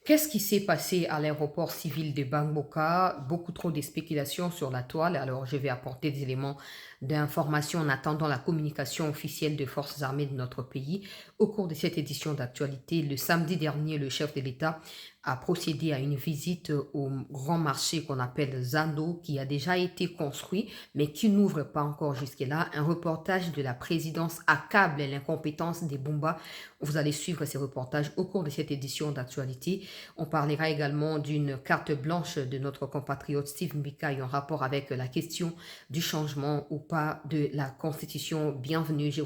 Qu'est-ce qui s'est passé à l'aéroport civil de Bangboka? Beaucoup trop de spéculations sur la toile. Alors, je vais apporter des éléments d'information en attendant la communication officielle des forces armées de notre pays. Au cours de cette édition d'actualité, le samedi dernier, le chef de l'État a procédé à une visite au grand marché qu'on appelle Zando, qui a déjà été construit, mais qui n'ouvre pas encore jusque-là. Un reportage de la présidence accable l'incompétence des Bumba. Vous allez suivre ces reportages au cours de cette édition d'actualité. On parlera également d'une carte blanche de notre compatriote Steve Mbika en rapport avec la question du changement ou pas de la Constitution. Bienvenue, je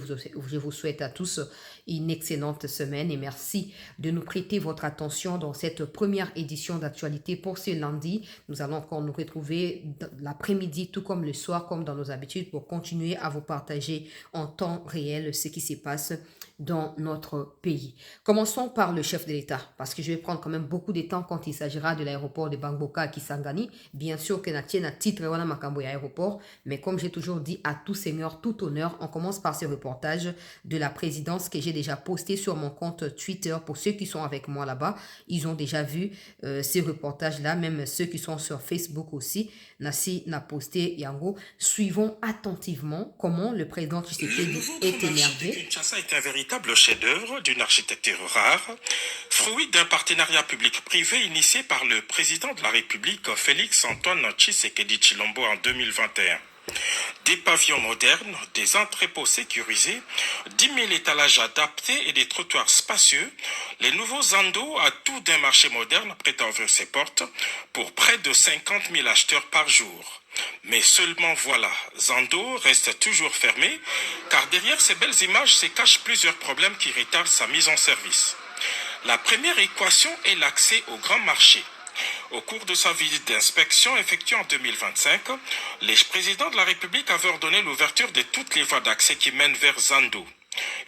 vous souhaite à tous une excellente semaine et merci de nous prêter votre attention dans cette première édition d'actualité pour ce lundi. Nous allons encore nous retrouver l'après-midi, tout comme le soir, comme dans nos habitudes, pour continuer à vous partager en temps réel ce qui se passe dans notre pays. Commençons par le chef de l'État, parce que je vais prendre quand même beaucoup de temps quand il s'agira de l'aéroport de Bangboka à Kisangani. Bien sûr que Natien a titre wana makambo aéroport, mais comme j'ai toujours dit à tout seigneur, tout honneur, on commence par ce reportage de la présidence que j'ai déjà posté sur mon compte Twitter. Pour ceux qui sont avec moi là-bas, ils ont déjà vu ces reportages-là, même ceux qui sont sur Facebook aussi. Nassi n'a posté Yango. Suivons attentivement comment le président Tshisekedi est énervé. Kinshasa est un véritable chef-d'œuvre d'une architecture rare, fruit d'un partenariat public-privé initié par le président de la République Félix Antoine Tshisekedi Tshilombo en 2021. Des pavillons modernes, des entrepôts sécurisés, 10 000 étalages adaptés et des trottoirs spacieux, les nouveaux Zando à tout d'un marché moderne prêt à ouvrir ses portes pour près de 50 000 acheteurs par jour. Mais seulement voilà, Zando reste toujours fermé, car derrière ces belles images se cachent plusieurs problèmes qui retardent sa mise en service. La première équation est l'accès au grand marché. Au cours de sa visite d'inspection effectuée en 2025, les présidents de la République avaient ordonné l'ouverture de toutes les voies d'accès qui mènent vers Zando.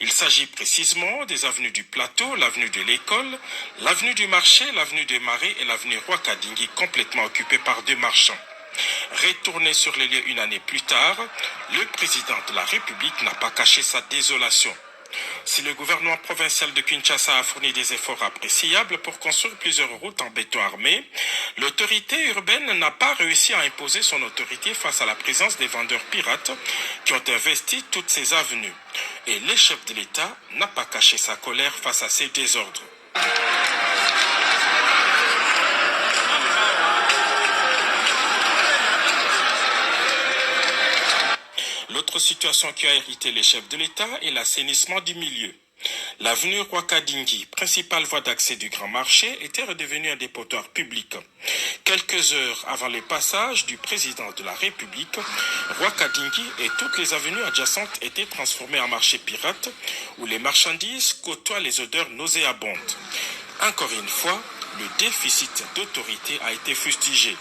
Il s'agit précisément des avenues du Plateau, l'avenue de l'École, l'avenue du Marché, l'avenue des Marais et l'avenue Roi-Kadingi complètement occupées par deux marchands. Retourné sur les lieux une année plus tard, le président de la République n'a pas caché sa désolation. Si le gouvernement provincial de Kinshasa a fourni des efforts appréciables pour construire plusieurs routes en béton armé, l'autorité urbaine n'a pas réussi à imposer son autorité face à la présence des vendeurs pirates qui ont investi toutes ces avenues. Et le chef de l'État n'a pas caché sa colère face à ces désordres. L'autre situation qui a irrité les chefs de l'État est l'assainissement du milieu. L'avenue Roi-Kadingi, principale voie d'accès du grand marché, était redevenue un dépotoir public. Quelques heures avant le passage du président de la République, Roi-Kadingi et toutes les avenues adjacentes étaient transformées en marché pirate, où les marchandises côtoient les odeurs nauséabondes. Encore une fois, le déficit d'autorité a été fustigé.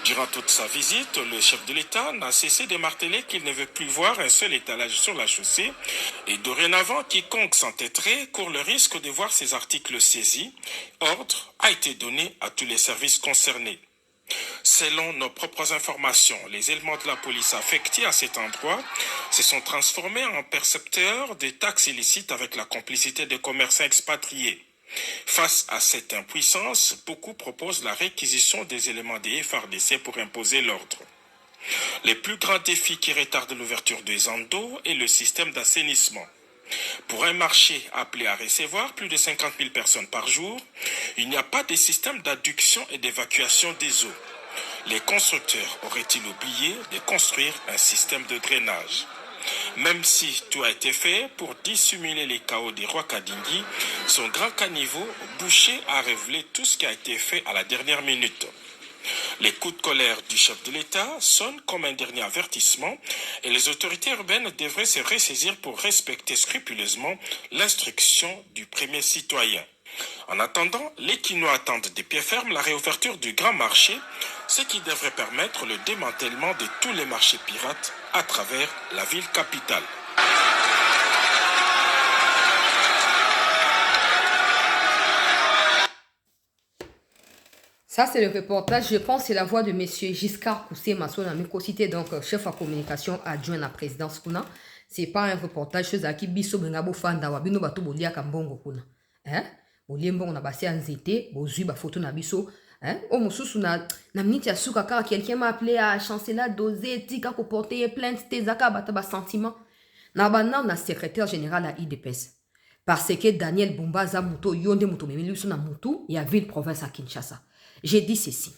Durant toute sa visite, le chef de l'État n'a cessé de marteler qu'il ne veut plus voir un seul étalage sur la chaussée et dorénavant, quiconque s'entêterait court le risque de voir ses articles saisis. Ordre a été donné à tous les services concernés. Selon nos propres informations, les éléments de la police affectés à cet endroit se sont transformés en percepteurs des taxes illicites avec la complicité des commerçants expatriés. Face à cette impuissance, beaucoup proposent la réquisition des éléments des FARDC pour imposer l'ordre. Les plus grands défis qui retardent l'ouverture des Zando est le système d'assainissement. Pour un marché appelé à recevoir plus de 50 000 personnes par jour, il n'y a pas de système d'adduction et d'évacuation des eaux. Les constructeurs auraient-ils oublié de construire un système de drainage? Même si tout a été fait pour dissimuler les chaos des rois Kadingi, son grand caniveau bouché a révélé tout ce qui a été fait à la dernière minute. Les coups de colère du chef de l'État sonnent comme un dernier avertissement et les autorités urbaines devraient se ressaisir pour respecter scrupuleusement l'instruction du premier citoyen. En attendant, les Quinois attendent des pieds fermes la réouverture du grand marché, ce qui devrait permettre le démantèlement de tous les marchés pirates à travers la ville capitale. Ça, c'est le reportage. Je pense que c'est la voix de monsieur Giscard Koussé Masson, cité donc chef à communication adjoint à la présidence. Kuna. C'est pas un reportage chez Zaki Bisso Bengabo Fanda Wabino Bato Bolia Kambongo Kuna. Hein? Boliembo on a passé en zété, bozui ba photo na biso. Hein? Oh mosusu na minute ya suka car quelqu'un m'a appelé à chancela dosé tika ko porter plainte te zaka bata ba sentiment. Na bana na secrétaire général à IDPS. Parce que Daniel Bumbaza Muto Yonde Muto Memeliusu na Mutu ya ville province à Kinshasa. J'ai dit ceci.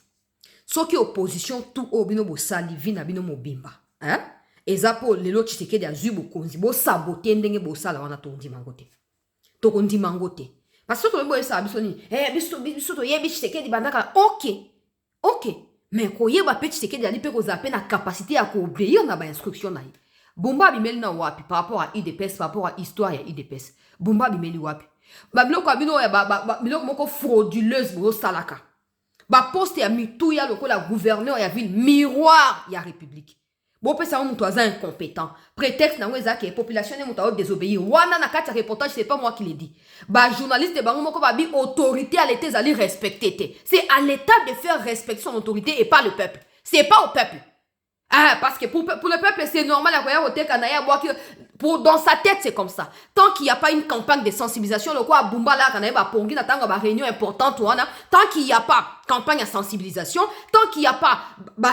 Ce qui opposition tout au bino bo sali vina bino mobimba. Hein? Ezapo lelo Tshisekedi azu bo konzi bo saboter ndenge bo sala wana tondi mangote. Tokondi mangote. Parce que to bo esa biso ni biso to yebi Tshisekedi bandaka OK. Mais ko yeba pe Tshisekedi ali pe ko zape na capacité à ko obéir na ba instruction na yi. Bumba bimeli na wapi par rapport à IDPS par rapport à histoire ya IDPS. Bumba bimeli wapi. Ba biloko abino ya ba biloko moko frauduleuse bo salaka. Ba poste ya mitou ya lokola gouverneur ya ville miroir ya république. Bon pe ça mutu aza incompétent. Prétexte na weza que population ne mutu a désobéir. Wana na kati reportage c'est pas moi qui l'ai dit. Ba journaliste bango moko ba bi autorité à l'état zali respecter. C'est à l'état de faire respecter son autorité et pas le peuple. C'est pas au peuple. Ah, parce que pour le peuple, c'est normal. Dans sa tête, c'est comme ça. Tant qu'il n'y a pas une campagne de sensibilisation, le quoi, Bumba là, réunion importante, tant qu'il n'y a pas campagne de sensibilisation, tant qu'il n'y a pas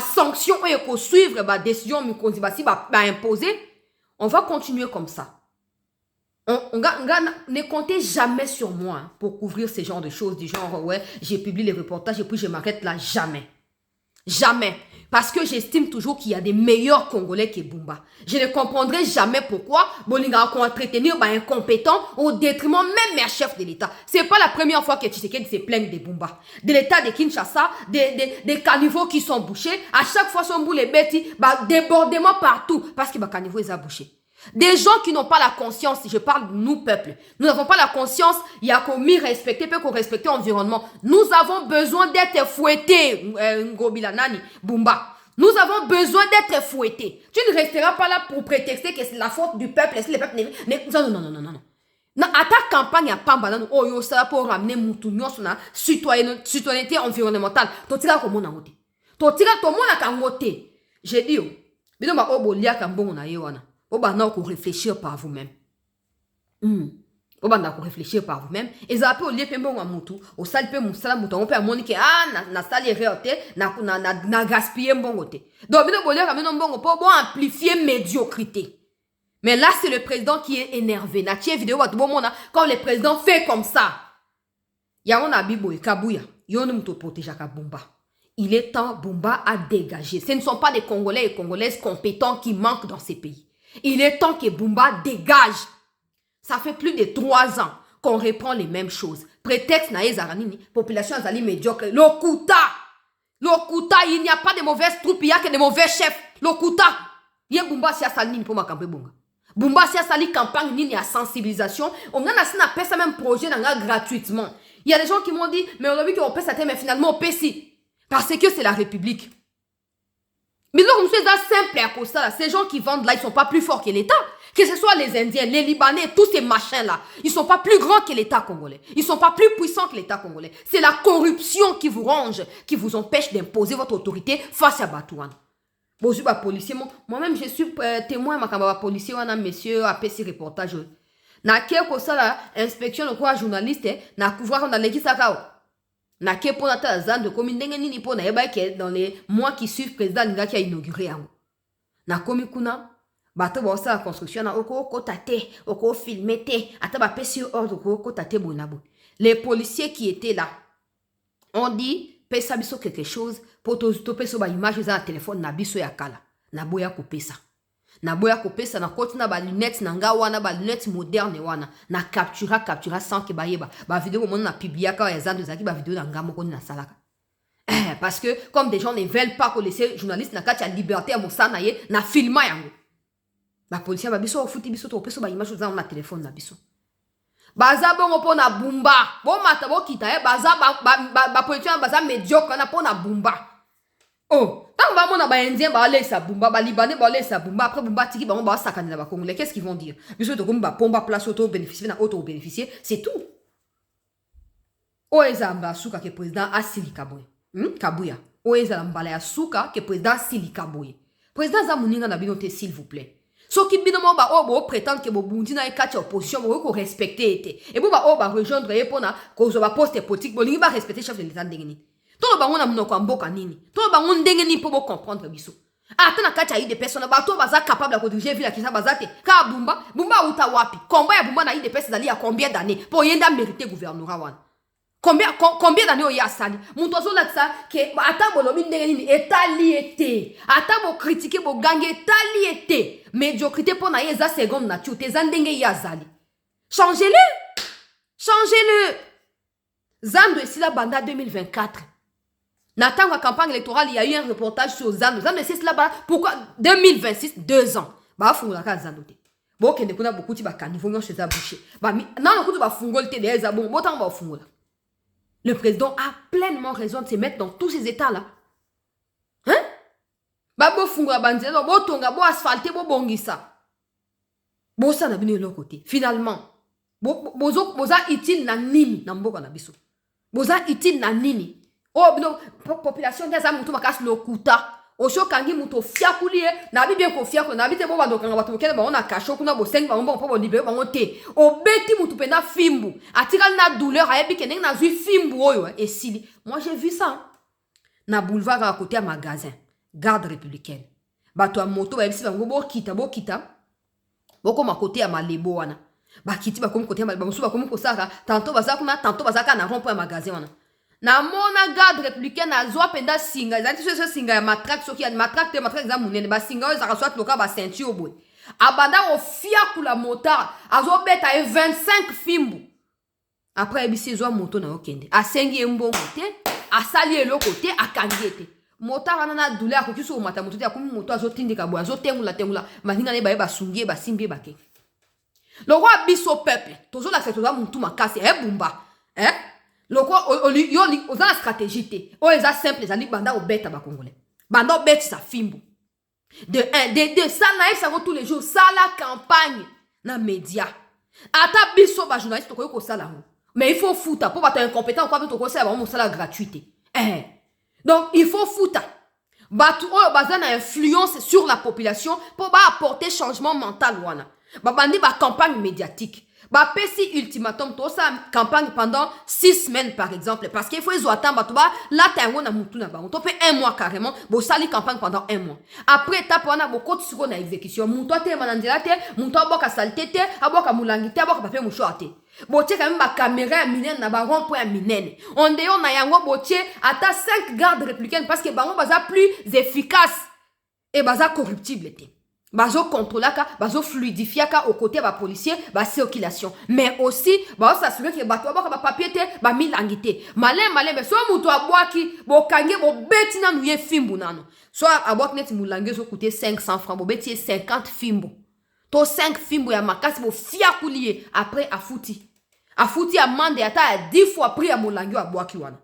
sanction et qu'on suivre décision imposer, on va continuer comme ça. Ne comptez jamais sur moi pour couvrir ce genre de choses, du genre, ouais, j'ai publié les reportages et puis je m'arrête là, jamais. Jamais. Parce que j'estime toujours qu'il y a des meilleurs Congolais que Bumba. Je ne comprendrai jamais pourquoi Bolinga a entretenir incompétent au détriment même des chefs de l'État. C'est pas la première fois que Tshisekedi se plaigne de Bumba. De l'État de Kinshasa, des caniveaux qui sont bouchés. À chaque fois, son boule est bête, débordement partout. Parce que les caniveaux, ils sont bouchés. Des gens qui n'ont pas la conscience, je parle de nous, peuple. Nous n'avons pas la conscience, il y a qu'on m'y respecter, peut qu'on respecte l'environnement. Nous avons besoin d'être fouettés, Ngobilanani, Bumba. Nous avons besoin d'être fouettés. Tu ne resteras pas là pour prétexter que c'est la faute du peuple. Si le peuple non. À ta campagne à Pamba, oh, ça pour ramener Moutounion sur la citoyenneté environnementale. Tu tires comme on a voté. Tu tires comme on a voté. J'ai dit, mais non, oh, bolia kambon na yewana. Obana ko réfléchir par vous-même. Obana ko réfléchir par vous-même. Et ça peut au lieu pembo wa mutu, au sal pe musala mutu, on peut amonique na sali réoté, na gaspiller mbongote. Donc bino bolia kameno mbongo pour amplifier médiocrité. Mais là c'est le président qui est énervé. Na tie vidéo watu bomona quand le président fait comme ça. Ya on a bibo e kabuya, yo ne mutu protéger Bumba. Il est temps Bumba à dégager. Ce ne sont pas des Congolais et Congolaises compétents qui manquent dans ces pays. Il est temps que Bumba dégage. Ça fait plus de 3 ans qu'on reprend les mêmes choses. Prétexte na Zaranini, population azali médiocre. Lokuta, il n'y a pas de mauvaises troupes, il n'y a que de mauvais chefs. Lokuta, il y a Bumba si a sali pour ma campagne bunga. Bumba si a sali campagne ni à sensibilisation. On a pas ça même projet gratuitement. Il y a des gens qui m'ont dit, mais on a vu qu'on paie ça, mais finalement on paie si. Parce que c'est la République. Mais donc, c'est simple à cause ça. Ces gens qui vendent là, ils ne sont pas plus forts que l'État. Que ce soit les Indiens, les Libanais, tous ces machins-là. Ils ne sont pas plus grands que l'État congolais. Ils ne sont pas plus puissants que l'État congolais. C'est la corruption qui vous ronge, qui vous empêche d'imposer votre autorité face à Batouane. Bon, je suis policier. Moi-même, je suis témoin de policier. On a monsieur a fait ce reportage. Na quelque chose là, inspection de quoi journaliste, na couvrir on a l'équipe ça. Na ke pona ta zan de commune ndenge nini pona eba ke dans les mois qui suivent président nga qui a inauguré yango na komi kuna bato ba sa construction na oko tate oko filmer te ata ba pesi ordre oko tate bonabo. Les policiers qui étaient là on dit pesa biso quelque chose pour to peso ba image za téléphone na biso ya kala na boya ko pesa na koti na ba lunettes na nga wana ba lunettes moderne wana na captura sans que bayeba ba vidéo mon na publier ka ya zando zaki ba vidéo na nga moko na salaka parce que comme des gens ne veulent pas que les journalistes na kati ya liberté à mosana ye na filma yango ba policier ba biso ofuti biso to peso ba image za na téléphone na biso baza bongo pona Bumba bon mata bo kita baza ba policier baza médiocre na pona Bumba. Oh, tant que on a un Indien, Bumba, Libanais, Bumba, après Bumba, Tiki, ba sakane na Congolais, qu'est-ce qu'ils vont dire? Biso to kumba pomba place auto bénéficier na auto bénéficier, c'est tout. Oh ezamba suka ke président Assiri Kabwe. Kabuya. Oeza la mbala ya suka ke président Sili Kabuye. Président Zamuninga na binote s'il vous plaît. So ki bino mo ba o prétendre que bo bundi na ekacha opposition bo ko respecter ete. Et bo ba o ba rejoindre e pona ko zo ba poste politique bo lingi ba respecter chef de l'état ndengeni. To ba ngona munoko mboka nini. To ba ngona ndengeni po bo comprendre biso. Ata na kacha des personnes ba to baza capable de diriger ville qui ça bazate. Ka bumba uta wapi. Combat ya bumba na des personnes ali à combien d'années pour yenda mériter gouvernorat wana. Combien d'années on y a sali? Montozo là ça que ata bolobi ndengeni etaliete. Ata bo critiquer bo gangue etaliete. Médiocrité pour na yeza seconde nature. Tes ndenge ya zali. Changez-le. Changez-le. Zando ici la banda 2024. Nathan la campagne électorale, il y a eu un reportage sur Zando. Zando c'est là-bas. Pourquoi 2026, 2 ans. Bah fungola ka Zando te. Bon kende kuna beaucoup ti ba kanifo nyo chez boucher. Bah non le coup de ba fungol te des bon botan ba fungola. Le président a pleinement raison de se mettre dans tous ces états-là. Hein? Ba bo fungola banzelo, bo tonga, bo asphalté, bo bongisa. Bo ça na bino de l'autre côté. Finalement, boza utile na nini na mboka na biso. Boza utile na nini? Oh bino population des amutu makas lokuta. Osho kangi muto fiakulie na bi bien ko fiako na bi te bo ba dokanga batu kele ba ona kasho kuna bo 5 ba on po bo libérer ba te. Obeti mutu pena fimbu. Atikal na douleur ayebi kene na zui fimbu oyo esili. Moi j'ai vu ça. Na boulevard à côté à magasin. Garde républicaine. Bato a moto ba yebisi bango bo kita. Boko ma côté à malebo wana. Ba kiti ba comme côté ba musu ba comme ko saka tantôt ba zakuna tantôt ba zaka na rond-point magasin wana. Na mona garde républicaine na zwa penda singa ezali so singa ya matraque soki ya matraque za munene ba singa za soit loka ba ceinture boy abanda ofia kula motard azo beta e 25 fimbu après ebisi zwa moto na okende asengi mbongo te asali eloko te akangete motard ana na douleur ko kiso mata moto te akomi moto azo tindika boy azo tengula maninga ne ba sungie ba simbi ba ke le roi biso peuple tozo la seto za muntu makase bumba loko oli oza la stratégie te o eza simple ezali banda obeta ba congolais banda obeti sa fimbu de 1 de 2 ça naïf ça tous les jours ça la campagne na média ata biso ba journaliste to ko sala ngo mais il faut fouta pour ba incompétent quoi to ko sala ba sala gratuité donc il faut fouta batu o bazana influence sur la population pour ba apporter changement mental wana ba bandi ba campagne médiatique. Bah, pesi ultimatum, tout ça, campagne pendant 6 semaines, par exemple. Parce qu'il faut attendre, là, t'as un moutou na ba. On fait 1 mois carrément. Bon, ça, les campagne pendant 1 mois. Après, t'as pour beaucoup de secondes à exécution. Moutou te manandela te, moutou aboka saleté te, aboka moulangi te, aboka papier mouchoir te. Bon, t'es quand même ma caméra minène, na ba rond-point minène. On déon na yango botier, ata 5 gardes républicaines parce que bango baza plus efficace et baza corruptible te. Bazo contrôlaka, bazo fluidifiaka au côté ba policier, ba circulation. Mais aussi, ba s'assurer que bato ba papier te, ba milangité. Malin, mais so muto abwaki, bo kange bo beti na nuye fimbu nano. So abwaki net mulange so coûter 500 francs, bo beti 50 fimbu. To 5 fimbu ya makasi bo fiakulier après afuti. Afuti amande ata 10 fois prix ya mulange abwaki wana.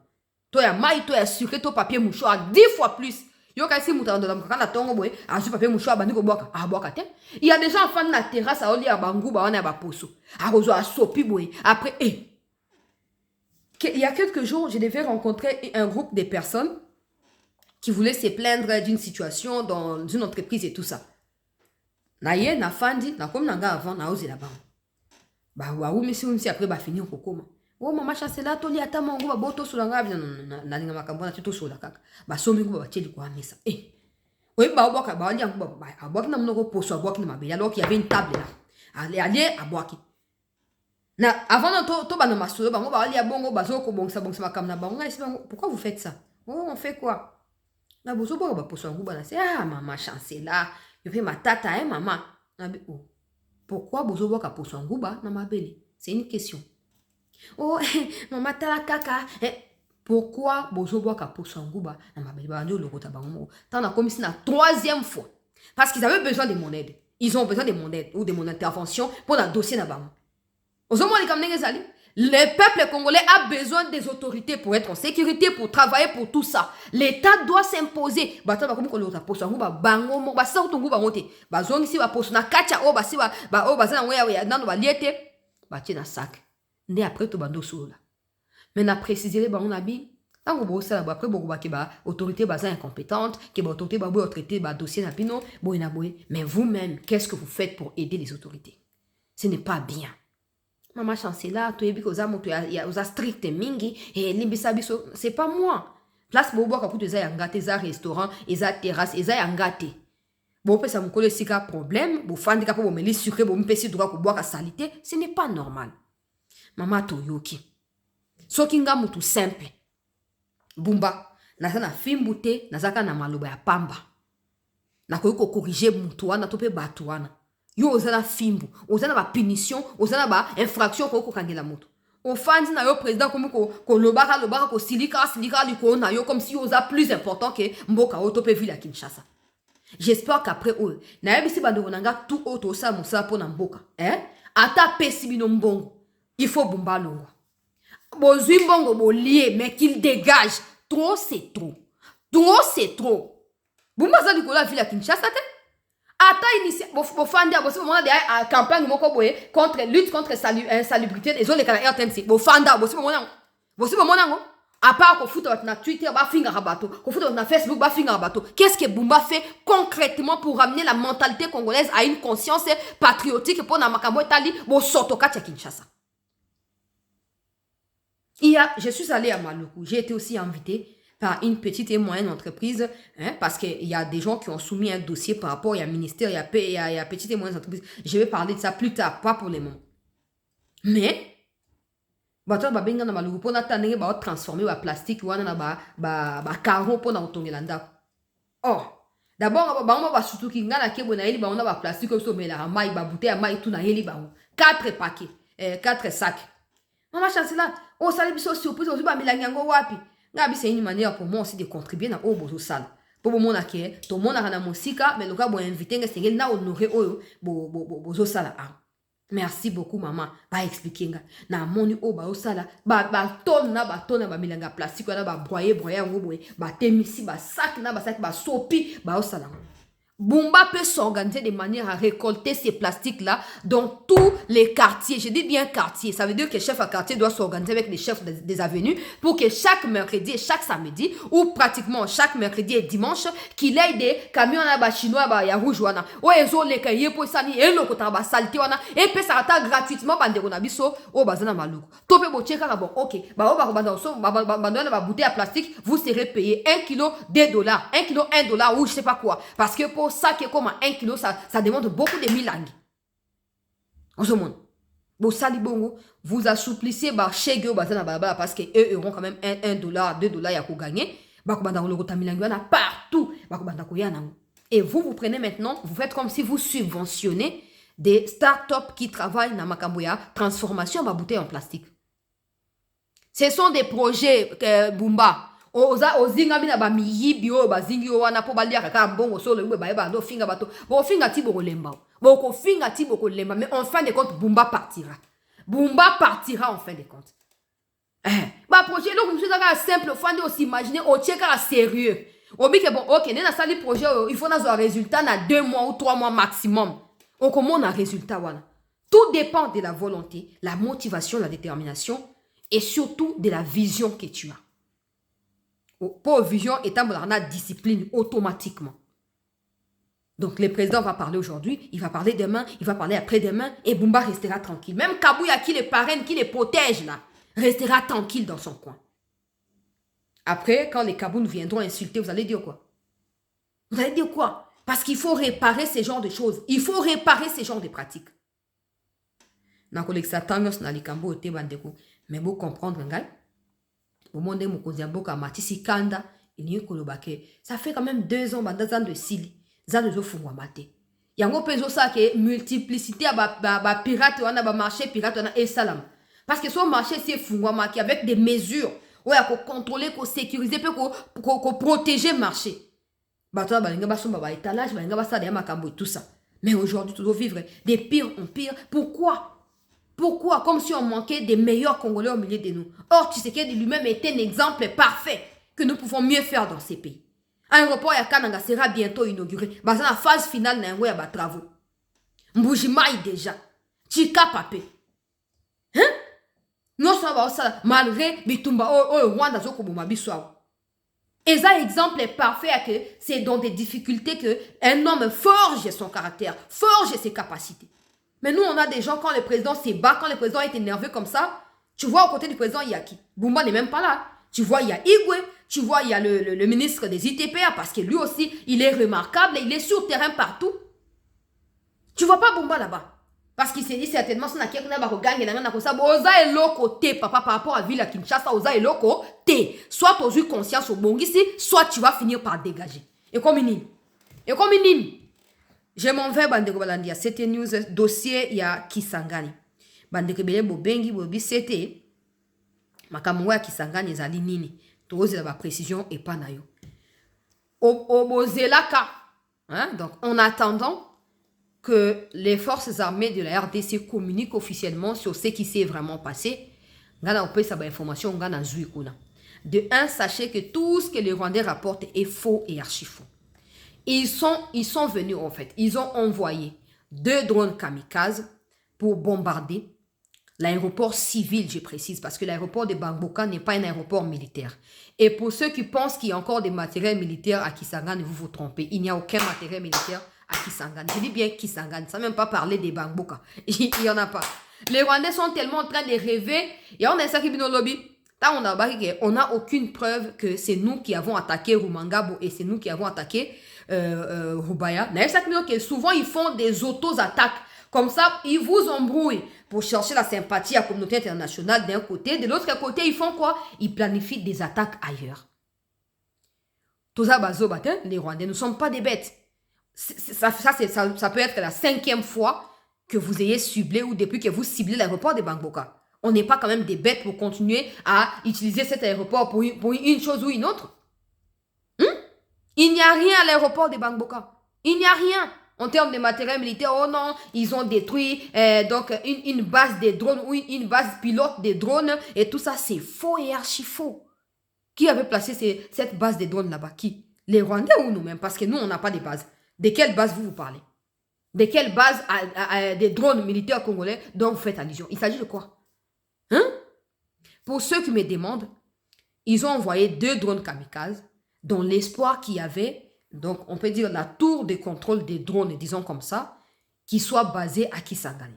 To ya mai to ya sucre to papier mouchoir 10 fois plus. Yo kasi mutando la mkana tongo boy azu papier mouchoir bandi ko boka boka te. Il y a des gens en fan na terrasse a oli a bangu ba wana ba poso. Arozo a sopi boy. Après il y a quelques jours, je devais rencontrer un groupe de personnes qui voulaient se plaindre d'une situation dans une entreprise et tout ça. Na ye na fandi na comme nanga avant na ozi la ba. Ba wa umi si après ba finir kokoma. Oh mama chancela toli ata mongo ba boto sulanga bina na linga makambo na tuto sula kaka ba somi ngo ba teli kwa mesa oui ba boka ba ali ngo ba aboki na mnoko poso aboki na mabe alors qu'il y avait une table là allez aboki na avant to ba na masolo ba ngo ba ali abongo ba zoko bongsa makam na bango ngasi bango pourquoi vous faites ça oh on fait quoi na bozo ba poso ngo ba na c'est mama chancela yo fait ma tata maman na pourquoi bozo ba poso ngo ba na mabele c'est une question. Oh, maman tala kaka. Pourquoi bozo bois ka pour son gouba na mabeli ba ndio lokota bango. Tant na comme si na 3e fois. Parce qu'ils avaient besoin de mon aide. Ils ont besoin de mon aide ou de mon intervention pour un dossier na bango. Ozomo li kamnenge zali. Le peuple congolais a besoin des autorités pour être en sécurité, pour travailler, pour tout ça. L'État doit s'imposer. Bata ba comme ko lokota pour son gouba bango mo ba sa to gouba ngote. Ba zongi si ba poso na kacha o ba si ba o ba za na ya nando ba liete ba tie na sac. Né après tout bando solo là. Mais na préciser les bango nabi Tant que ça après beaucoup ba autorité basa incompétente, que ba autorité ba traiter ba dossier na pino, mais vous-même, qu'est-ce que vous faites pour aider les autorités? Ce n'est pas bien. Maman chancela, tu ebi ko za moto ya oza strict mingi et limbisa biso, c'est pas moi. Place bobo ka kutu za ya ngate za restaurant, eza terrasse, eza ya ngate. Bo pesa mukolo sika problème, bo fandi ka po bo meli sucré bo mpesi droit ko boire salité, ce n'est pas normal. Maman toyoki. Soki nga mutu simple. Bumba, naza na fimbute, nazaka na maloba ya pamba. Na ko corriger mutu wana to pe batu wana. Yo ozana fimbu, ozana ba punition, ozana ba infraction ko kangela mutu. Ofandi na yo président comme ko lobaka ko silika liko na yo comme si oza plus important que mboka oto pe ville à Kinshasa. J'espère qu'après eux, na yebisi bandoko nanga tout auto sa mosala po na mboka, ata pesi bino mbongo. Il faut Bumba longo. Bozui mbongo bolie, mais qu'il dégage. Trop c'est trop. Trop c'est trop. Bumba za likola ville à Kinshasa te. Ata initie bofandi bosi mona de campagne moko boye contre lutte contre insalubrité des zones de la RTNC. Bofanda bosi mona ngo. À part qu'on fout na Twitter ba finga rabato, qu'on fout na Facebook ba finga rabato. Qu'est-ce que Bumba fait concrètement pour ramener la mentalité congolaise à une conscience patriotique pour na makambo etali bo sotoka tya Kinshasa? Je suis allée à Maluku. J'ai été aussi invitée par une petite et moyenne entreprise, parce qu'il y a des gens qui ont soumis un dossier par rapport à un ministère, il y a petite et moyenne entreprise. Je vais parler de ça plus tard, pas pour le moment. Mais, bato ba benga na Maluku pona tanenge ba transformer ba plastique wana na ba carreau pona otongela ndako. Oh, d'abord ba sutuki ngana ke bona eli ba ona ba plastique so mela mai ba bouteille ya mai tout na eli ba 4 paquets, 4 sacs. Maman chancela, o sali biso surprise o ba milangi yango wapi? Nga c'est une manière pour moi aussi de contribuer na bozo sala. Pour mona ke to mona kana musika mais loka bo inviter nga sengeli na honorer oyo bozo sala. Merci beaucoup maman. Ba expliquer nga. Na moni o ba osala ba tonna ba milanga plastique na ba broyer yango boye ba temisi ba sac na ba sac ba sopi ba osala. Bumba peut s'organiser de manière à récolter ces plastiques-là dans tous les quartiers. Je dis bien quartier. Ça veut dire que le chef à quartier doit s'organiser avec les chefs des avenues pour que chaque mercredi et chaque samedi, ou pratiquement chaque mercredi et dimanche, qu'il ait des camions à chinois à rouge. Ou ezo les cahiers pour ça, et le côté à saleté, et puis ça attend gratuitement bandero na biso au bazana maluku. Topé bo tcheka bon, ok, ba bouteille à plastique, vous serez payé 1 kilo $2, 1 kilo $1 ou je sais pas quoi. Parce que pour ça qui est comme 1 kilo, ça demande beaucoup de milangues. En ce monde. Vous assouplissez chez eux parce qu'eux auront quand même $1, $2 à gagner. Partout. Et vous prenez maintenant, vous faites comme si vous subventionnez des startups qui travaillent dans Makamboya, transformation de bouteilles en plastique. Ce sont des projets Bumba. Ozinga mina ba miyibi o bazingi o wana po balia kaka mbongo solo ube ba eba ndo finga bato bo finga ti boko lemba boko finga ti boko lemba mais en fin de compte Bumba partira en fin de compte ba projet lo comme ça simple fandi aussi imaginer o tcheka sérieux obi que bon OK nena sali projet il faut nazo résultat na 2 mois ou 3 mois maximum on comment un résultat wana tout dépend de la volonté la motivation la détermination et surtout de la vision que tu as. Pour vision, étant la discipline automatiquement. Donc, le président va parler aujourd'hui, il va parler demain, il va parler après-demain, et Bumba restera tranquille. Même Kabouya, qui les parraine, qui les protège, là, restera tranquille dans son coin. Après, quand les Kabous nous viendront insulter, vous allez dire quoi? Vous allez dire quoi? Parce qu'il faut réparer ces genres de choses. Il faut réparer ces genres de pratiques. Mais vous comprendre, au monde ça fait quand même 2 ans de Sili ça de fungwa maté yango penzo ça que multiplicité ba pirate wana ba marché pirate wana et salam parce que son marché c'est fungwa maki avec des mesures ouais pour contrôler pour sécuriser pour protéger marché bato ba linga ba somba ba étalage ba linga ba ça de makambo tout ça mais aujourd'hui toujours vivre des pires en pire. Pourquoi? Comme si on manquait des meilleurs Congolais au milieu de nous. Or, Tshisekedi lui-même était un exemple parfait que nous pouvons mieux faire dans ces pays. Un aéroport à Kananga sera bientôt inauguré. Dans la phase finale, il y a des travaux. Mbujimai déjà. Chika Papé. Hein? Non seulement ça, malgré Bitumba, Rwanda, et ça, exemple est parfait que c'est dans des difficultés qu'un homme forge son caractère, forge ses capacités. Mais nous, on a des gens, quand le président se bat, quand le président est énervé comme ça, tu vois, au côté du président, il y a qui? Bumba n'est même pas là. Tu vois, il y a Igwe, tu vois, il y a le ministre des ITPA, parce que lui aussi, il est remarquable, il est sur terrain partout. Tu vois pas Bumba là-bas. Parce qu'il s'est dit certainement, si on a quelqu'un qui gagne, oza eloko te, papa, par rapport à la ville à Kinshasa, oza eloko te. Soit tu as eu conscience au bon ici, soit tu vas finir par dégager. Et comme une je m'en vais, Bandeko Balandia. C'était news dossier, il y a Kisangani. Bandeko Bele Bobengi, Bobi, c'était Makamouya Kisangani, Zali Nini. Tous la précision et pas nayo. Obozelaka. Donc, en attendant que les forces armées de la RDC communiquent officiellement sur ce qui s'est vraiment passé, on peut savoir information, de un, sachez que tout ce que les Rwandais rapportent est faux et archi faux. Ils sont venus en fait, ils ont envoyé 2 drones kamikazes pour bombarder l'aéroport civil, je précise, parce que l'aéroport de Bangboka n'est pas un aéroport militaire. Et pour ceux qui pensent qu'il y a encore des matériels militaires à Kisangani, vous vous trompez. Il n'y a aucun matériel militaire à Kisangani. Je dis bien Kisangani, sans même pas parler des Bangboka. Il n'y en a pas. Les Rwandais sont tellement en train de rêver. Et on a ça qui vient au lobby. On n'a aucune preuve que c'est nous qui avons attaqué Rumangabo et c'est nous qui avons attaqué Rubaya. Souvent, ils font des auto-attaques. Comme ça, ils vous embrouillent pour chercher la sympathie à la communauté internationale d'un côté. De l'autre côté, ils font quoi? Ils planifient des attaques ailleurs. Tout ça, les Rwandais ne sont pas des bêtes. Ça peut être la 5e fois que vous ayez ciblé ou depuis que vous ciblez l'aéroport de Bangboka. On n'est pas quand même des bêtes pour continuer à utiliser cet aéroport pour une chose ou une autre. Il n'y a rien à l'aéroport de Bangboka. Il n'y a rien. En termes de matériel militaire, oh non, ils ont détruit donc une base de drones ou une base pilote de drones et tout ça, c'est faux et archi faux. Qui avait placé cette base de drones là-bas? Qui? Les Rwandais ou nous-mêmes? Parce que nous, on n'a pas de base. De quelle base vous parlez? De quelle base des drones militaires congolais dont vous faites allusion? Il s'agit de quoi? Pour ceux qui me demandent, ils ont envoyé 2 drones kamikazes dans l'espoir qu'il y avait, donc on peut dire la tour de contrôle des drones, disons comme ça, qui soit basée à Kisangani.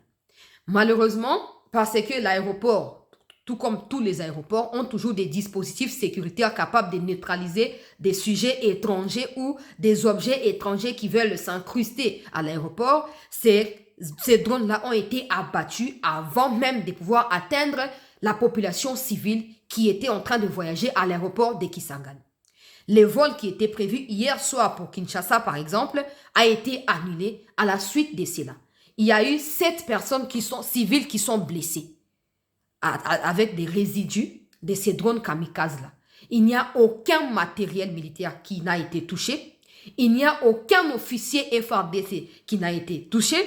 Malheureusement, parce que l'aéroport, tout comme tous les aéroports, ont toujours des dispositifs sécuritaires capables de neutraliser des sujets étrangers ou des objets étrangers qui veulent s'incruster à l'aéroport. Ces drones-là ont été abattus avant même de pouvoir atteindre la population civile qui était en train de voyager à l'aéroport de Kisangani. Les vols qui étaient prévus hier soir pour Kinshasa, par exemple, a été annulé à la suite de cela. Il y a eu 7 personnes civiles qui sont blessées avec des résidus de ces drones kamikazes-là. Il n'y a aucun matériel militaire qui n'a été touché. Il n'y a aucun officier FARDC qui n'a été touché,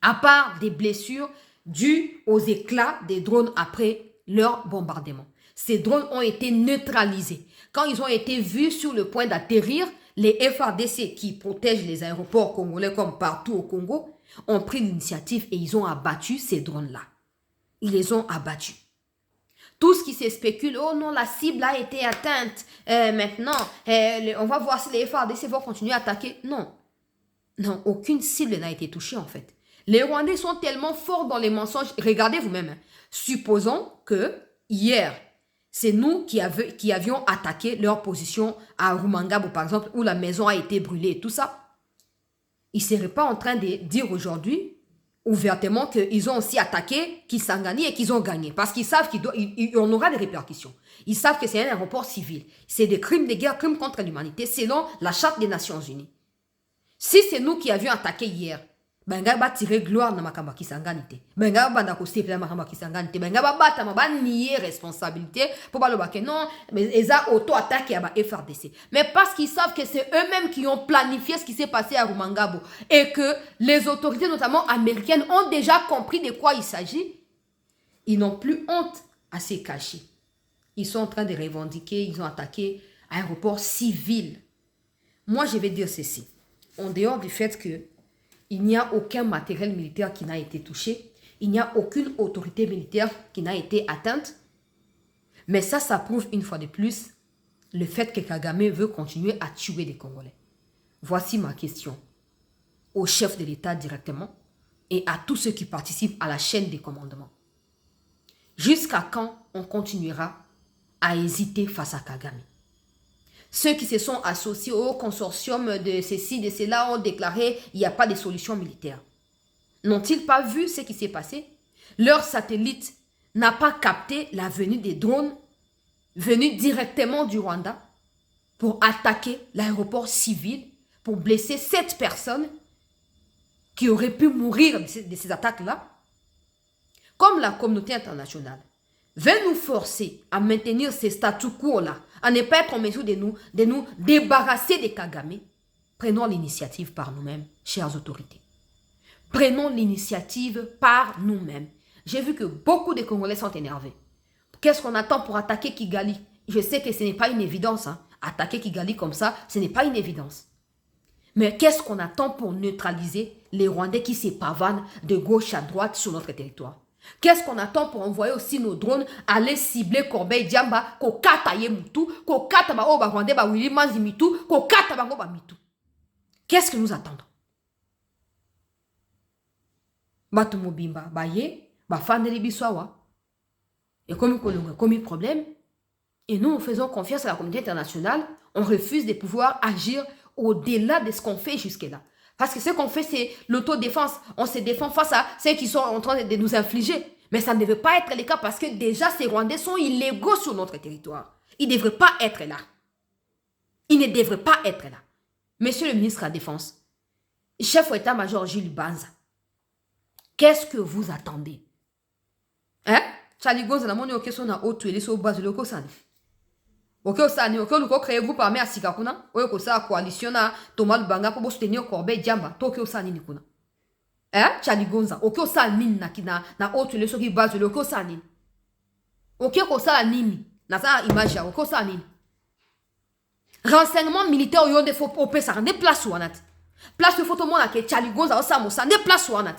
à part des blessures dues aux éclats des drones après leur bombardement. Ces drones ont été neutralisés. Quand ils ont été vus sur le point d'atterrir, les FARDC qui protègent les aéroports congolais comme partout au Congo ont pris l'initiative et ils ont abattu ces drones-là. Ils les ont abattus. Tout ce qui se spécule, oh non, la cible a été atteinte. Maintenant, on va voir si les FARDC vont continuer à attaquer. Non. Non, aucune cible n'a été touchée en fait. Les Rwandais sont tellement forts dans les mensonges. Regardez vous-même. Supposons que hier, c'est nous qui avions attaqué leur position à Rumangabo, par exemple, où la maison a été brûlée et tout ça. Ils ne seraient pas en train de dire aujourd'hui, ouvertement, qu'ils ont aussi attaqué Kisangani et qu'ils ont gagné. Parce qu'ils savent qu'il y en aura des répercussions. Ils savent que c'est un aéroport civil. C'est des crimes de guerre, crimes contre l'humanité, selon la Charte des Nations Unies. Si c'est nous qui avions attaqué hier, benga ba tirer gloire na makamba Kisangani te. Benga ba ndako sepe na makamba Kisangani te. Benga ba bata ba nier responsabilité pour ba loba que non, mais eza auto attaque ya ba FRDC. Mais parce qu'ils savent que c'est eux-mêmes qui ont planifié ce qui s'est passé à Rumangabo et que les autorités notamment américaines ont déjà compris de quoi il s'agit, ils n'ont plus honte à se cacher. Ils sont en train de revendiquer, ils ont attaqué un aéroport civil. Moi, je vais dire ceci. En dehors du fait que il n'y a aucun matériel militaire qui n'a été touché, Il n'y a aucune autorité militaire qui n'a été atteinte. Mais ça prouve une fois de plus le fait que Kagame veut continuer à tuer des Congolais. Voici ma question au chef de l'État directement et à tous ceux qui participent à la chaîne des commandements. Jusqu'à quand on continuera à hésiter face à Kagame? Ceux qui se sont associés au consortium de ceci, de cela ont déclaré qu'il n'y a pas de solution militaire. N'ont-ils pas vu ce qui s'est passé? Leur satellite n'a pas capté la venue des drones venus directement du Rwanda pour attaquer l'aéroport civil, pour blesser 7 personnes qui auraient pu mourir de ces attaques-là. Comme la communauté internationale veut nous forcer à maintenir ces statu quo-là, à ne pas être en mesure de nous débarrasser des Kagame, prenons l'initiative par nous-mêmes, chères autorités. Prenons l'initiative par nous-mêmes. J'ai vu que beaucoup de Congolais sont énervés. Qu'est-ce qu'on attend pour attaquer Kigali? Je sais que ce n'est pas une évidence. Attaquer Kigali comme ça, ce n'est pas une évidence. Mais qu'est-ce qu'on attend pour neutraliser les Rwandais qui se pavanent de gauche à droite sur notre territoire? Qu'est-ce qu'on attend pour envoyer aussi nos drones aller cibler Corbeil-Diamba, Kokataye Moutou, Kokataba Oba Rwandais, Willy Manzi Mitou, Kokataba Oba Mitou? Qu'est-ce que nous attendons? Batumobimba, Baye, Bafandeli Biswawa. Et comme problème, et nous faisons confiance à la communauté internationale, on refuse de pouvoir agir au-delà de ce qu'on fait jusque-là. Parce que ce qu'on fait, c'est l'autodéfense. On se défend face à ceux qui sont en train de nous infliger. Mais ça ne devait pas être le cas parce que déjà, ces Rwandais sont illégaux sur notre territoire. Ils ne devraient pas être là. Ils ne devraient pas être là. Monsieur le ministre de la Défense, chef d'état-major Jules Banza, qu'est-ce que vous attendez? Hein? Chaligonza na moni okeso na otu eliso base loko sani. Ok osani, ok luko créer groupe armé à Sikakuna, oyo kosa coalition na Thomas Lubanga pour soutenir Corbeil-Diamba, toke osani ni kuna. Chaligonza, ok osani na kina na otu eliso ki base loko sani. Ok kosa nini? Na sa image ok osani. Renseignement militaire yo de fo opé ça ne place wanat. Place photo mona ke Chaligonza osamo ça ne place wanat.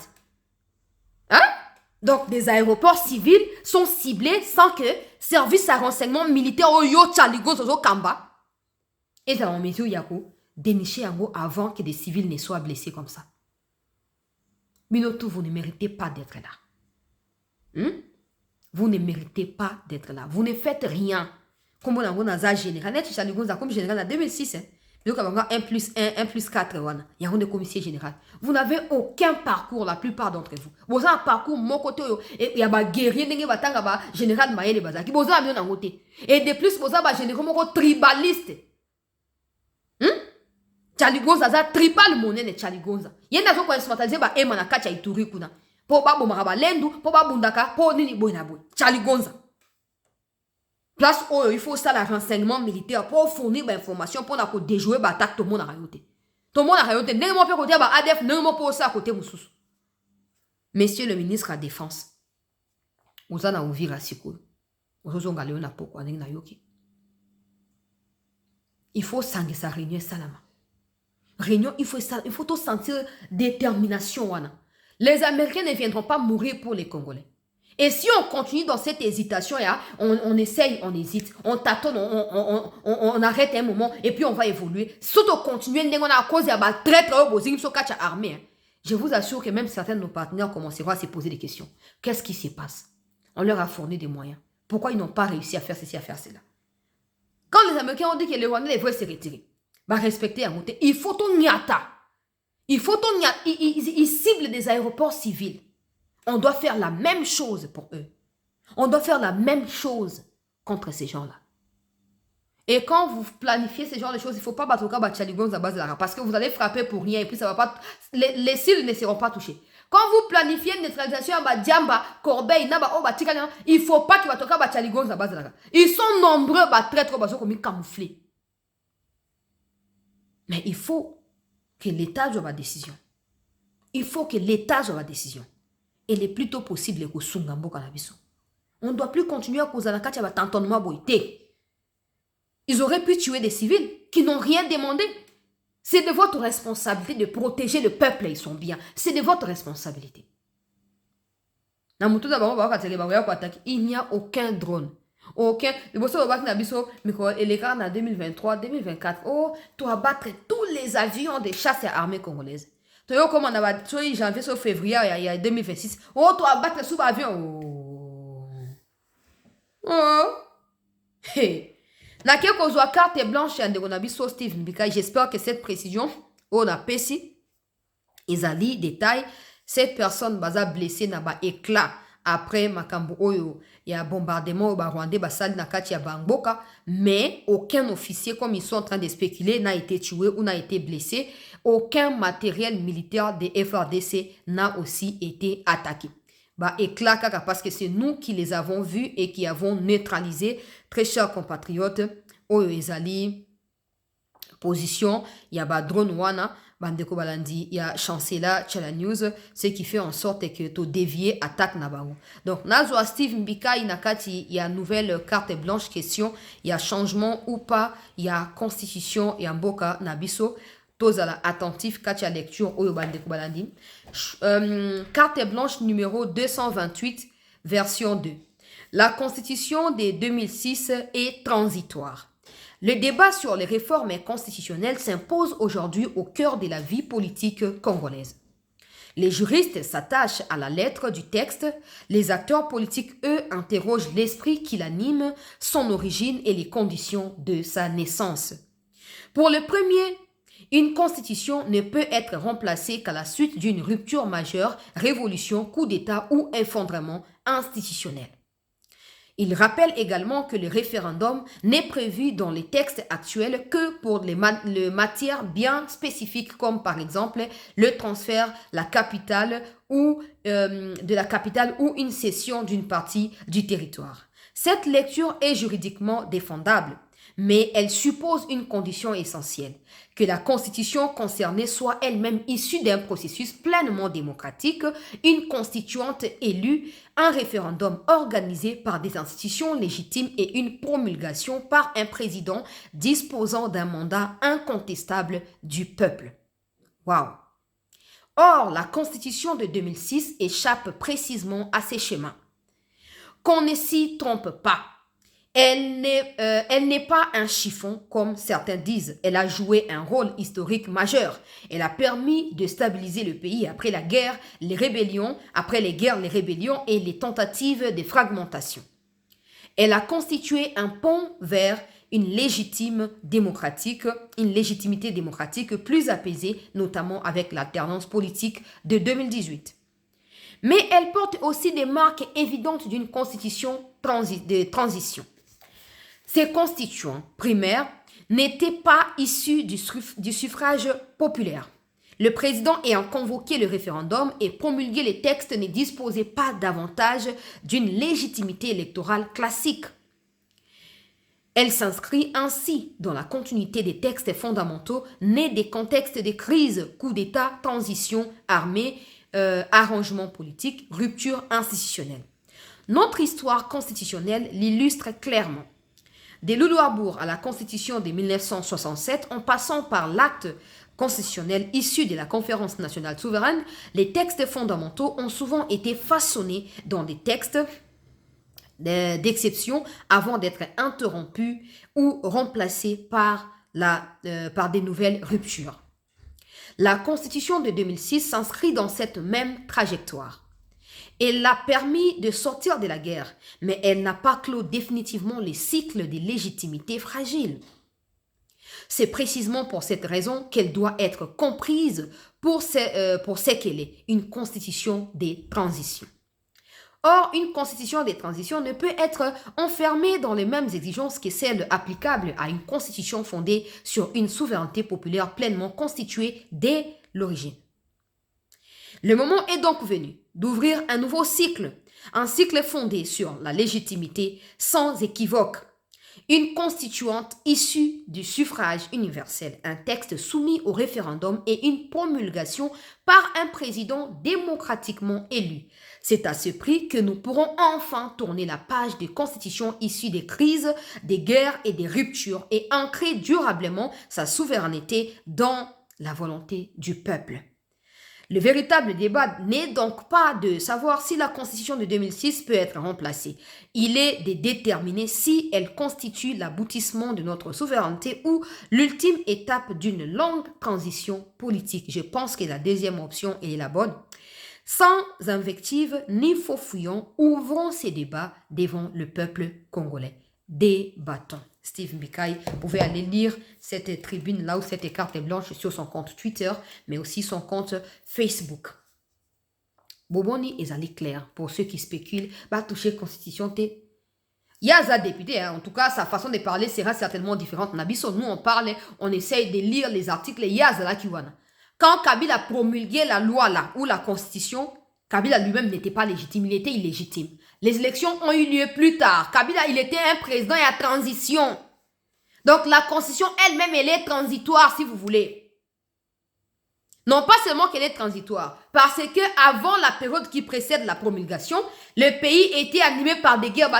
Donc, des aéroports civils sont ciblés sans que service à renseignement militaire au yo Chaligo Zozo Kamba. Et dans mon métier, yako dénicher yango avant que des civils ne soient blessés comme ça. Minotou, vous ne méritez pas d'être là. Vous ne méritez pas d'être là. Vous ne faites rien. Comme on a un général, net Chaligo comme général en 2006. Donc, 1 plus 1, 1 plus 4, il y a un commissaire général. Vous n'avez aucun parcours, la plupart d'entre vous. Vous avez un parcours, mon côté, il y a un guerrier, il y a un général Maël Bazaki. Vous avez un côté. Et de plus, vous avez un général tribaliste. Chaligonza, ça tribal monnaie de Chaligonza. Il y a un autre qui est instrumentalisé par Emana Kacha Ituri. Pour Babo Maraba Lendu, pour Babo Bundaka, pour Nini Boinabo. Chaligonza. Place où il faut ça, le renseignement militaire pour fournir l'information pour nous déjouer l'attaque tout le monde a rayoté. Tout le monde a rayoté. N'est-ce pas pour dire ADF, n'est-ce pas pour ça à côté Moussous. Monsieur le ministre de la Défense, vous en avez ouvert à Sikoul. Vous en avez ouvert à Poko, il faut s'engager sa réunion salama. Réunion, il faut tout sentir détermination. Les Américains ne viendront pas mourir pour les Congolais. Et si on continue dans cette hésitation, on essaye, on hésite, on tâtonne, on arrête un moment et puis on va évoluer. Surtout continuer, on a cause de la traite armée. Je vous assure que même certains de nos partenaires commenceront à se poser des questions. Qu'est-ce qui se passe? On leur a fourni des moyens. Pourquoi ils n'ont pas réussi à faire ceci, à faire cela? Quand les Américains ont dit que les Rwandais devaient se retirer, respecter à monter, il faut ton nyata. Il faut ton nyata. Ils ciblent des aéroports civils. On doit faire la même chose pour eux. On doit faire la même chose contre ces gens-là. Et quand vous planifiez ce genre de choses, il ne faut pas battre au cas de à base de la parce que vous allez frapper pour rien et puis ça va pas. Les cibles ne seront pas touchés. Quand vous planifiez une neutralisation à Diamba, Corbeil, Naba, Oba, Tika, il ne faut pas qu'il va toquer à Chaligonza à base de la. Ils sont nombreux à traître comme camouflés. Mais il faut que l'État joue la décision. Il faut que l'État joue la décision. Et le plus tôt possible, on ne doit plus continuer à causer la carte à tantonnement boité. Ils auraient pu tuer des civils qui n'ont rien demandé. C'est de votre responsabilité de protéger le peuple et son bien. C'est de votre responsabilité. Na mutu na bango ba attaque. Il n'y a aucun drone. Aucun. Le bosso va na biso micro élecran en 2023, 2024. Oh, tu vas battre tous les avions des chasse et armées congolaises. Tu vois comment on a soit janvier soit février il y a 2026. Oh, tu vas battre sous avion. Oh. Oh. Hey. Na ke kozwa carte blanche ya ndeko na biso Steve Mbika. J'espère que cette précision on a pesi ezali détail cette personne baza blessée na ba éclat après makambo oyo ya bombardement ba rwandais basali na kati ya Bangboka, mais aucun officier comme ils sont en train de spéculer n'a été tué ou n'a été blessé. Aucun matériel militaire des FRDC n'a aussi été attaqué. Bah éclat kaka parce que c'est nous qui les avons vus et qui avons neutralisé. Très chers compatriotes, oyo ezali position ya ba drone wana bandeko balandi ya chancela Chala News, ce qui fait en sorte que to dévier attaque na bango. Donc nazwa Steve Mbika inakati ya nouvelle carte blanche question ya changement ou pas ya constitution ya mboka na biso tozala attentif kati ya lecture oyo bandeko balandi. Carte blanche numéro 228 version 2. La constitution de 2006 est transitoire. Le débat sur les réformes constitutionnelles s'impose aujourd'hui au cœur de la vie politique congolaise. Les juristes s'attachent à la lettre du texte, les acteurs politiques, eux, interrogent l'esprit qui l'anime, son origine et les conditions de sa naissance. Pour le premier, une constitution ne peut être remplacée qu'à la suite d'une rupture majeure, révolution, coup d'État ou effondrement institutionnel. Il rappelle également que le référendum n'est prévu dans les textes actuels que pour les matières bien spécifiques comme par exemple le transfert la capitale ou, de la capitale ou une cession d'une partie du territoire. Cette lecture est juridiquement défendable, mais elle suppose une condition essentielle, que la constitution concernée soit elle-même issue d'un processus pleinement démocratique, une constituante élue, un référendum organisé par des institutions légitimes et une promulgation par un président disposant d'un mandat incontestable du peuple. Waouh! Or, la constitution de 2006 échappe précisément à ces schémas. Qu'on ne s'y trompe pas. Elle n'est pas un chiffon, comme certains disent. Elle a joué un rôle historique majeur. Elle a permis de stabiliser le pays après la guerre, les rébellions, après les guerres, les rébellions et les tentatives de fragmentation. Elle a constitué un pont vers une légitimité démocratique plus apaisée, notamment avec l'alternance politique de 2018. Mais elle porte aussi des marques évidentes d'une constitution de transition. Ces constituants primaires n'étaient pas issus du suffrage populaire. Le président ayant convoqué le référendum et promulgué les textes ne disposait pas davantage d'une légitimité électorale classique. Elle s'inscrit ainsi dans la continuité des textes fondamentaux nés des contextes de crise, coup d'État, transition, armée, arrangement politique, rupture institutionnelle. Notre histoire constitutionnelle l'illustre clairement. De Loulo-Arbour à la Constitution de 1967, en passant par l'acte constitutionnel issu de la Conférence nationale souveraine, les textes fondamentaux ont souvent été façonnés dans des textes d'exception avant d'être interrompus ou remplacés par des nouvelles ruptures. La Constitution de 2006 s'inscrit dans cette même trajectoire. Elle a permis de sortir de la guerre, mais elle n'a pas clos définitivement les cycles de légitimité fragile. C'est précisément pour cette raison qu'elle doit être comprise pour ce qu'elle est, une constitution des transitions. Or, une constitution des transitions ne peut être enfermée dans les mêmes exigences que celles applicables à une constitution fondée sur une souveraineté populaire pleinement constituée dès l'origine. Le moment est donc venu d'ouvrir un nouveau cycle, un cycle fondé sur la légitimité sans équivoque, une constituante issue du suffrage universel, un texte soumis au référendum et une promulgation par un président démocratiquement élu. C'est à ce prix que nous pourrons enfin tourner la page des constitutions issues des crises, des guerres et des ruptures et ancrer durablement sa souveraineté dans la volonté du peuple. Le véritable débat n'est donc pas de savoir si la Constitution de 2006 peut être remplacée. Il est de déterminer si elle constitue l'aboutissement de notre souveraineté ou l'ultime étape d'une longue transition politique. Je pense que la deuxième option est la bonne. Sans invective ni faux fouillons, ouvrons ces débats devant le peuple congolais. Débattons. Steve Mbikai, vous pouvez aller lire cette tribune-là ou cette carte blanche sur son compte Twitter, mais aussi son compte Facebook. Boboni est allé clair pour ceux qui spéculent, va toucher constitution T. Il y a un député, en tout cas, sa façon de parler sera certainement différente. Nabiso, nous on parle, on essaye de lire les articles, il y a Zala Kiwana. Quand Kabila a promulgué la loi là, ou la constitution, Kabila lui-même n'était pas légitime, il était illégitime. Les élections ont eu lieu plus tard. Kabila, il était un président et à transition. Donc la constitution elle-même, elle est transitoire si vous voulez. Non pas seulement qu'elle est transitoire, parce que avant la période qui précède la promulgation, le pays était animé par des guerres.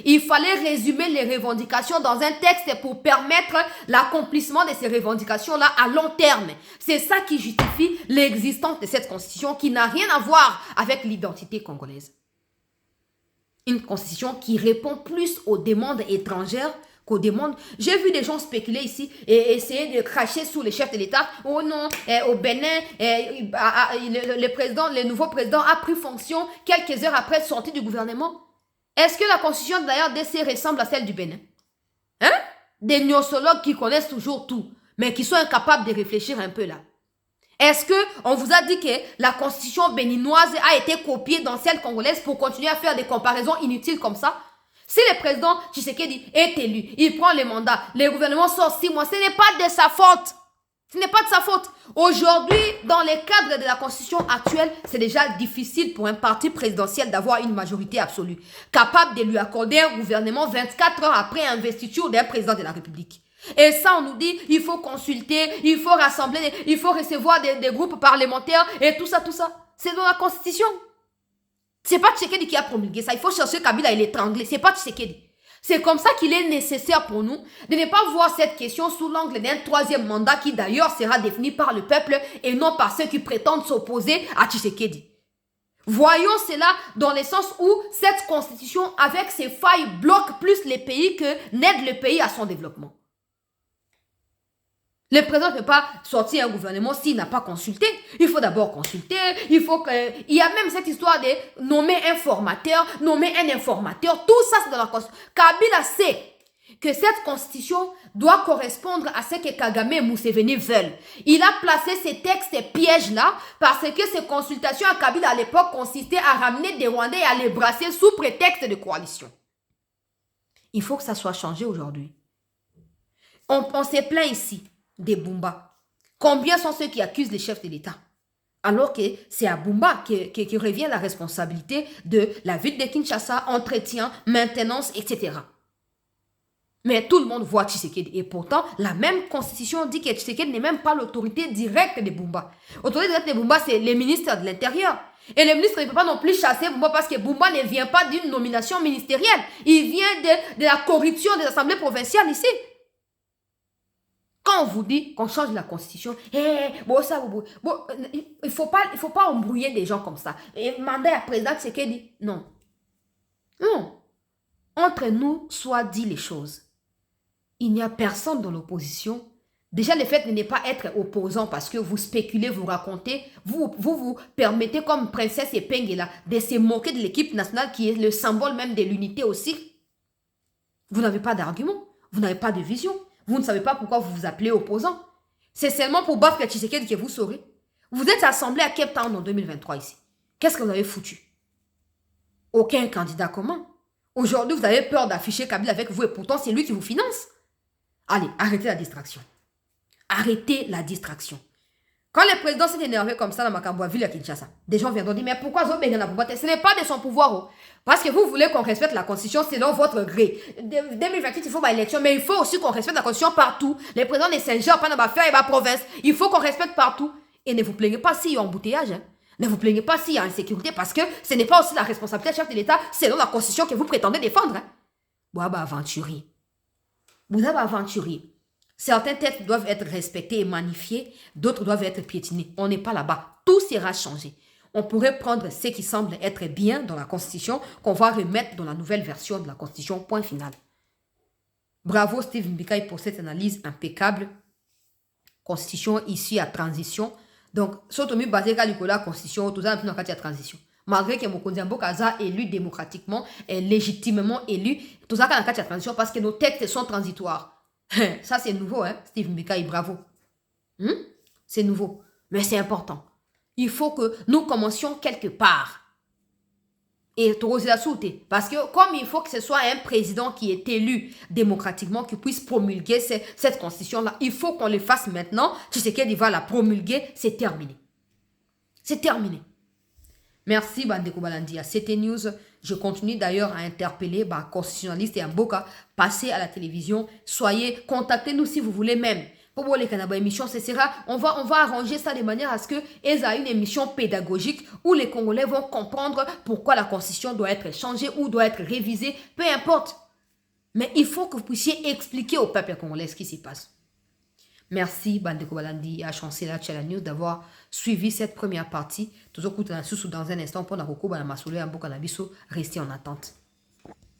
Il fallait résumer les revendications dans un texte pour permettre l'accomplissement de ces revendications-là à long terme. C'est ça qui justifie l'existence de cette constitution qui n'a rien à voir avec l'identité congolaise. Une constitution qui répond plus aux demandes étrangères qu'aux demandes. J'ai vu des gens spéculer ici et essayer de cracher sous les chefs de l'État. Oh non, au Bénin, le nouveau président a pris fonction quelques heures après sortie du gouvernement. Est-ce que la constitution d'ailleurs DC ressemble à celle du Bénin? Hein? Des gnosologues qui connaissent toujours tout, mais qui sont incapables de réfléchir un peu là. Est-ce qu'on vous a dit que la constitution béninoise a été copiée dans celle congolaise pour continuer à faire des comparaisons inutiles comme ça? Si le président Tshisekedi est élu, il prend le mandat, le gouvernement sort 6 mois, ce n'est pas de sa faute. Ce n'est pas de sa faute. Aujourd'hui, dans les cadres de la constitution actuelle, c'est déjà difficile pour un parti présidentiel d'avoir une majorité absolue, capable de lui accorder un gouvernement 24 heures après investiture d'un président de la République. Et ça, on nous dit, il faut consulter, il faut rassembler, il faut recevoir des groupes parlementaires et tout ça, tout ça. C'est dans la constitution. C'est pas Tshisekedi qui a promulgué ça. Il faut chercher Kabila et l'étrangler. C'est pas Tshisekedi. C'est comme ça qu'il est nécessaire pour nous de ne pas voir cette question sous l'angle d'un troisième mandat qui d'ailleurs sera défini par le peuple et non par ceux qui prétendent s'opposer à Tshisekedi. Voyons cela dans le sens où cette constitution, avec ses failles, bloque plus les pays que n'aide le pays à son développement. Le président ne peut pas sortir un gouvernement s'il n'a pas consulté. Il faut d'abord consulter. Il y a même cette histoire de nommer un formateur, nommer un informateur. Tout ça, c'est dans la constitution. Kabila sait que cette constitution doit correspondre à ce que Kagame et Museveni veulent. Il a placé ces textes pièges-là parce que ces consultations à Kabila à l'époque consistaient à ramener des Rwandais et à les brasser sous prétexte de coalition. Il faut que ça soit changé aujourd'hui. On s'est plaint ici des Bumba. Combien sont ceux qui accusent les chefs de l'État? Alors que c'est à Bumba qui revient la responsabilité de la ville de Kinshasa, entretien, maintenance, etc. Mais tout le monde voit Tshisekedi. Et pourtant, la même constitution dit que Tshisekedi n'est même pas l'autorité directe de Bumba. L'autorité directe de Bumba, c'est les ministres de l'Intérieur. Et le ministre ne peut pas non plus chasser Bumba parce que Bumba ne vient pas d'une nomination ministérielle. Il vient de la corruption des assemblées provinciales ici. Quand on vous dit qu'on change la constitution, il ne faut pas embrouiller des gens comme ça. Et mandat à président, c'est qu'il dit non. Non. Entre nous, soit dit les choses. Il n'y a personne dans l'opposition. Déjà, le fait de ne pas être opposant parce que vous spéculez, vous racontez, vous permettez comme princesse Epengela de se moquer de l'équipe nationale qui est le symbole même de l'unité aussi. Vous n'avez pas d'argument, vous n'avez pas de vision. Vous ne savez pas pourquoi vous vous appelez opposant. C'est seulement pour battre Tshisekedi que vous saurez. Vous êtes assemblé à Cape Town en 2023 ici. Qu'est-ce que vous avez foutu? Aucun candidat commun. Aujourd'hui, vous avez peur d'afficher Kabila avec vous et pourtant c'est lui qui vous finance. Allez, arrêtez la distraction. Arrêtez la distraction. Quand le président s'est énervé comme ça dans Makambwa, ville à Kinshasa, des gens viendront dire, mais pourquoi Zobengana pour battre? Ce n'est pas de son pouvoir. Oh. Parce que vous voulez qu'on respecte la constitution selon votre gré. 2028, il faut ma élection, mais il faut aussi qu'on respecte la constitution partout. Les présidents de Saint-Jean, pas dans ma faire et ma province. Il faut qu'on respecte partout. Et ne vous plaignez pas s'il y a embouteillage. Hein. Ne vous plaignez pas s'il y a insécurité parce que ce n'est pas aussi la responsabilité du chef de l'État selon la constitution que vous prétendez défendre. Hein. Aventurier. Vous avez aventurier. Certains textes doivent être respectés et magnifiés, d'autres doivent être piétinés. On n'est pas là-bas. Tout sera changé. On pourrait prendre ce qui semble être bien dans la Constitution qu'on va remettre dans la nouvelle version de la Constitution, point final. Bravo Steve Mbeka pour cette analyse impeccable. Constitution issue à transition. Donc, surtout basé sur la Constitution, tout ça, dans la transition. Malgré que Mokonzi Mboka est élu démocratiquement et légitimement élu, tout ça, dans la transition, parce que nos textes sont transitoires. Ça, c'est nouveau, hein, Steve Mbeka, bravo. C'est nouveau, mais c'est important. Il faut que nous commencions quelque part. Et parce que comme il faut que ce soit un président qui est élu démocratiquement, qui puisse promulguer cette constitution-là, il faut qu'on le fasse maintenant. Tshisekedi va la promulguer, c'est terminé. C'est terminé. Merci Bandeko Balandi. À CT News, je continue d'ailleurs à interpeller constitutionnalistes et Mboka, passez à la télévision, contactez-nous si vous voulez même. Pour les Canada émission, on va arranger ça de manière à ce que elles aient une émission pédagogique où les Congolais vont comprendre pourquoi la constitution doit être changée ou doit être révisée, peu importe. Mais il faut que vous puissiez expliquer au peuple congolais ce qui s'y passe. Merci Bandeko Balandi et à Chancela Tchala News d'avoir suivi cette première partie. Toujours dans un instant pour la Roko Balamassoulé Mboka Nabiso, restez en attente.